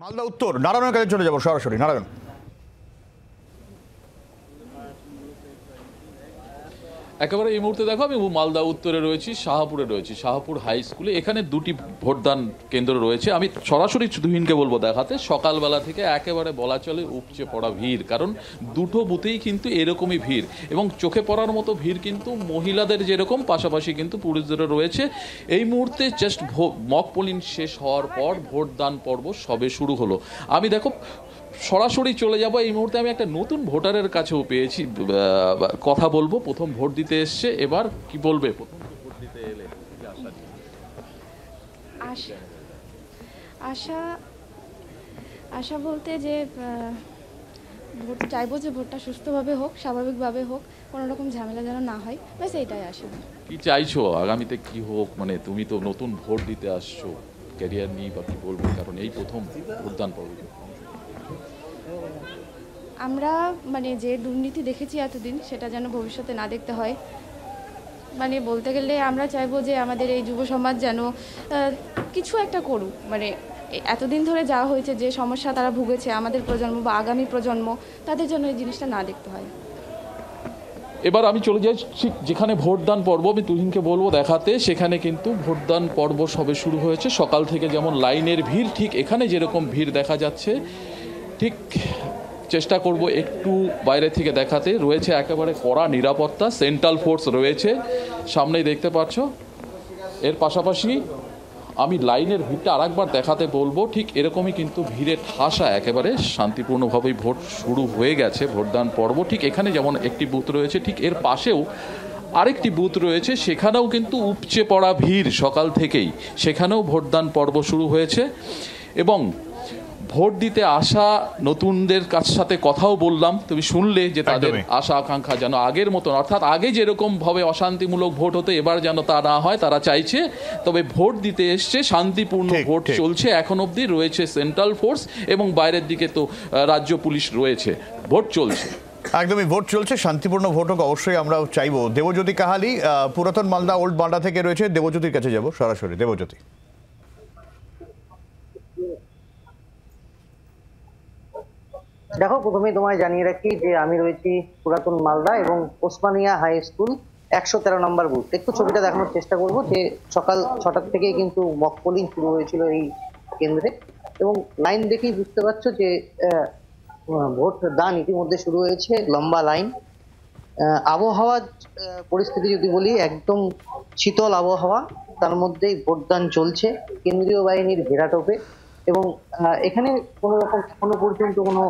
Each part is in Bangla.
মালদা উত্তর নারায়ণের কাছে চলে যাব সরাসরি। নারায়ণ, একেবারে এই মুহূর্তে দেখো আমি মালদা উত্তরে রয়েছি, শাহপুরে রয়েছি, শাহপুর হাই স্কুলে। এখানে দুটি ভোটদান কেন্দ্র রয়েছে। আমি সরাসরি তুহিনকে বলবো দেখাতে। সকালবেলা থেকে একেবারে বলা চলে উপচে পড়া ভিড়, কারণ দুটো বুথেই কিন্তু এরকমই ভিড় এবং চোখে পড়ার মতো ভিড় কিন্তু মহিলাদের যেরকম, পাশাপাশি কিন্তু পুরুষদেরও রয়েছে। এই মুহূর্তে জাস্ট মক পোলিং শেষ হওয়ার পর ভোটদান পর্ব সবে শুরু হলো। আমি দেখো সরাসরি চলে যাব। এই মুহূর্তে আমি একটা নতুন ভোটারের কাছেও পেয়েছি, কথা বলবো। প্রথম ভোট দিতে এসছে, এবার কি বলবে? প্রথম ভোট দিতে এলে আশা বলতে যে ভোট চাইবো যে ভোটটা সুস্থভাবে হোক, স্বাভাবিকভাবে হোক, কোনো রকম ঝামেলা যেন না হয়, ব্যাস এইটাই আশা। কি চাইছো আগামীতে কি হোক? মানে তুমি তো নতুন ভোট দিতে আসছো, ক্যারিয়ার নিয়ে বা কি বলবো, কারণ এই প্রথম ভোটদান পর্ব। আমরা যে দুর্নীতি দেখেছি এতদিন, সেটা যেন ভবিষ্যতে না দেখতে হয়। বলতে গেলে আমরা চাইবো যে আমাদের এই যুব সমাজ যেন কিছু একটা করুক। এতদিন ধরে যা হয়েছে, যে সমস্যা তারা ভুগেছে, আমাদের প্রজন্ম বা আগামী প্রজন্ম, তাদের জন্য এই জিনিসটা না দেখতে হয়। এবার আমি চলে যাই ঠিক যেখানে ভোটদান পর্ব। আমি তুহিনকে বলবো দেখাতে। সেখানে কিন্তু ভোটদান পর্ব সবে শুরু হয়েছে। সকাল থেকে যেমন লাইনের ভিড়, ঠিক এখানে যেরকম ভিড় দেখা যাচ্ছে, ঠিক চেষ্টা করব একটু বাইরে থেকে দেখাতে। রয়েছে একেবারে কড়া নিরাপত্তা, সেন্ট্রাল ফোর্স রয়েছে, সামনেই দেখতে পাচ্ছ। এর পাশাপাশি আমি লাইনের ভিড়টা আরেকবার দেখাতে বলবো। ঠিক এরকমই কিন্তু ভিড়ে ঠাসা, একেবারে শান্তিপূর্ণভাবেই ভোট শুরু হয়ে গেছে, ভোটদান পর্ব। ঠিক এখানে যেমন একটি বুথ রয়েছে, ঠিক এর পাশেও আরেকটি বুথ রয়েছে, সেখানেও কিন্তু উপচে পড়া ভিড় সকাল থেকেই। সেখানেও ভোটদান পর্ব শুরু হয়েছে এবং ভোট দিতে আসা নতুনদের সাথে কথাও বললাম। তুমি শুনলে যে তাদের আশা আকাঙ্ক্ষা যেন আগের মতন, অর্থাৎ আগে যেরকম ভাবে অশান্তিমূলক ভোট হতো, এবার যেন তা না হয়, তারা চাইছে। তবে ভোট দিতে এসছে, শান্তিপূর্ণ ভোট চলছে এখন অবধি। রয়েছে সেন্ট্রাল ফোর্স এবং বাইরের দিকে তো রাজ্য পুলিশ রয়েছে। ভোট চলছে, একদমই ভোট চলছে, শান্তিপূর্ণ ভোট হোক, অবশ্যই আমরা চাইবো। দেবজ্যোতি কাহালি পুরাতন মালদা ওল্ড মালদা থেকে রয়েছে। দেবজ্যোতির কাছে যাব সরাসরি। দেবজ্যোতি, দেখো, প্রথমেই তোমায় জানিয়ে রাখি যে আমি রয়েছি পুরাতন মালদা এবং ওসমানিয়া হাই স্কুল 113 নম্বর বুথ। একটু ছবিটা দেখানোর চেষ্টা করব যে সকাল 6টার থেকে কিন্তু মক পোলিং শুরু হয়েছিল এই কেন্দ্রে এবং লাইন দেখেই বুঝতে পারছো যে ভোট দান ইতিমধ্যে শুরু হয়েছে। লম্বা লাইন। আবহাওয়ার পরিস্থিতি যদি বলি, একদম শীতল আবহাওয়া, তার মধ্যেই ভোটদান চলছে কেন্দ্রীয় বাহিনীর ঘেরাটোপে। এবং এখানে কোনো রকম এখনো পর্যন্ত কোনো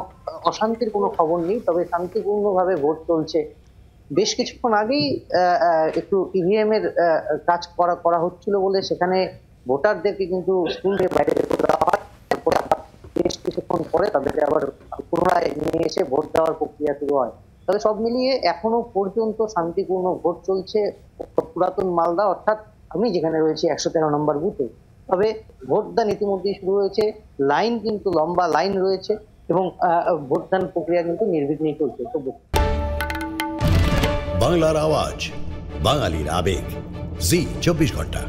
অশান্তির কোনো খবর নেই, তবে শান্তিপূর্ণভাবে ভোট চলছে। বেশ কিছুক্ষণ আগেই একটু ইভিএম এর কাজ করা হচ্ছিল বলে সেখানে ভোটারদেরকে কিন্তু স্কুল থেকে বাইরে দেওয়া হয়। বেশ কিছুক্ষণ পরে তাদেরকে আবার পুনরায় নিয়ে এসে ভোট দেওয়ার প্রক্রিয়া শুরু হয়। তবে সব মিলিয়ে এখনো পর্যন্ত শান্তিপূর্ণ ভোট চলছে পুরাতন মালদা, অর্থাৎ আমি যেখানে রয়েছি 113 নম্বর বুথে। তবে ভোটদান ইতিমধ্যেই শুরু হয়েছে। লাইন কিন্তু লম্বা লাইন রয়েছে এবং ভোটদান প্রক্রিয়া কিন্তু নির্বিঘ্নেই চলছে। বাংলার আওয়াজ, বাঙালির আবেগ, জি 24 ঘন্টা।